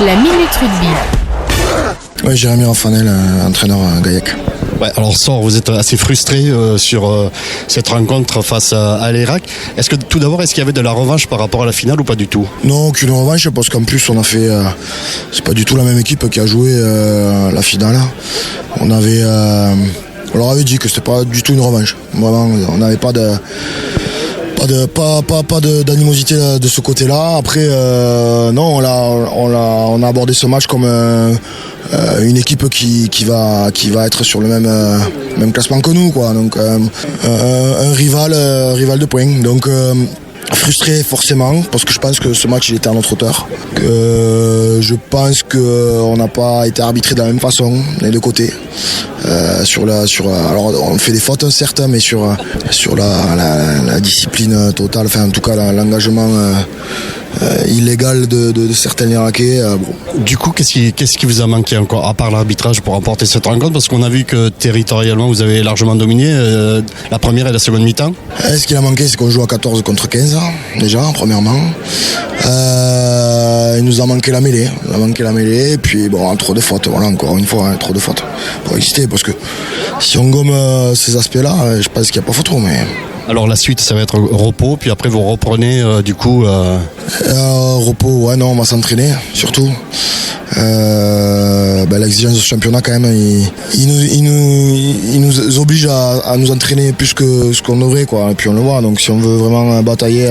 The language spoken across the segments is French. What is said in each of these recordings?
La Minute Rugby. Oui, Jérémy Raffanel, entraîneur Gaillac. Ouais, alors Sor, vous êtes assez frustré sur cette rencontre face à l'Irak. Est-ce qu'il y avait de la revanche par rapport à la finale ou pas du tout? Non, aucune revanche parce qu'en plus on a fait, c'est pas du tout la même équipe qui a joué la finale. On leur avait dit que c'était pas du tout une revanche. Vraiment, on n'avait pas d'animosité de ce côté-là. Après, non, on a abordé ce match comme une équipe qui va être sur le même classement que nous, quoi. Donc un rival de points. Donc frustré forcément parce que je pense que ce match il était à notre hauteur. Je pense qu'on n'a pas été arbitré de la même façon des deux côtés. Alors on fait des fautes certes, mais sur la discipline totale, enfin en tout cas l'engagement illégal de certains Irakais. Bon. Du coup, qu'est-ce qui vous a manqué encore, à part l'arbitrage, pour remporter cette rencontre? Parce qu'on a vu que territorialement, vous avez largement dominé la première et la seconde mi-temps. Ce qu'il a manqué, c'est qu'on joue à 14 contre 15, déjà, premièrement. Il nous a manqué la mêlée. Et puis, bon, trop de fautes, voilà, encore une fois, trop de fautes pour exister. Parce que si on gomme ces aspects-là, je pense qu'il n'y a pas photo, mais... Alors la suite, ça va être repos, puis après vous reprenez repos, ouais, non, on va s'entraîner, surtout. L'exigence du championnat quand même, il nous oblige à nous entraîner plus que ce qu'on devrait, quoi. Et puis on le voit, donc si on veut vraiment batailler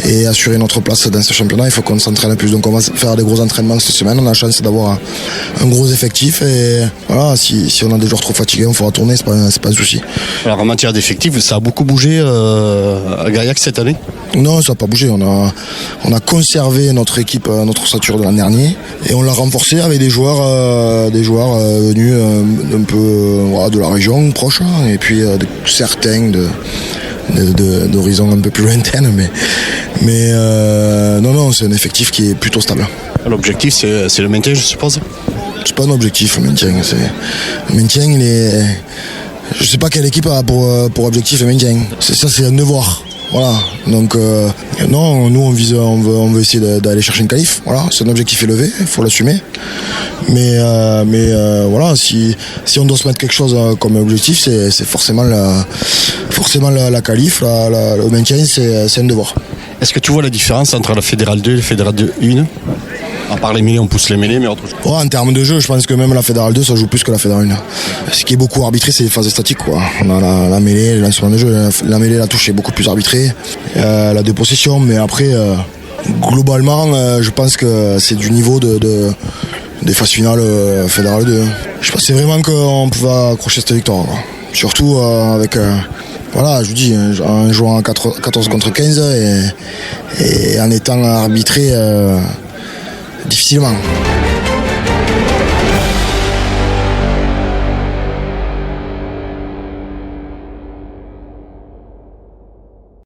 et assurer notre place dans ce championnat, il faut qu'on s'entraîne plus. Donc on va faire des gros entraînements cette semaine. On a la chance d'avoir un gros effectif et voilà, si on a des joueurs trop fatigués, on fera tourner, c'est pas un souci. Alors en matière d'effectifs, ça a beaucoup bougé à Gaillac cette année? Non, ça n'a pas bougé. On a conservé notre équipe, notre ossature de l'an dernier, et on l'a renforcé avec des joueurs venus un peu de la région proche, et puis certains d'horizons un peu plus lointaines, mais non, c'est un effectif qui est plutôt stable. L'objectif, c'est le maintien, je suppose? C'est pas un objectif, le maintien. Le maintien, je sais pas quelle équipe a pour objectif le maintien. C'est un devoir. Voilà, donc non, nous on veut essayer d'aller chercher une qualif. Voilà, c'est un objectif élevé, il faut l'assumer. Mais voilà, si on doit se mettre quelque chose comme objectif, c'est forcément la qualif, le maintien, c'est un devoir. Est-ce que tu vois la différence entre la Fédérale 2 et la Fédérale 1? À part les mêlées, on pousse les mêlées, mais autre chose. Ouais, en termes de jeu, je pense que même la Fédérale 2, ça joue plus que la Fédérale 1. Ce qui est beaucoup arbitré, c'est les phases statiques, quoi. On a la mêlée, le lancement de jeu. La mêlée, la touche est beaucoup plus arbitrée. La dépossession, mais après, globalement, je pense que c'est du niveau des phases finales Fédérale 2. Je pensais vraiment qu'on pouvait accrocher cette victoire, quoi. Surtout avec... Voilà, je vous dis, en jouant à 14 contre 15 et en étant arbitré difficilement.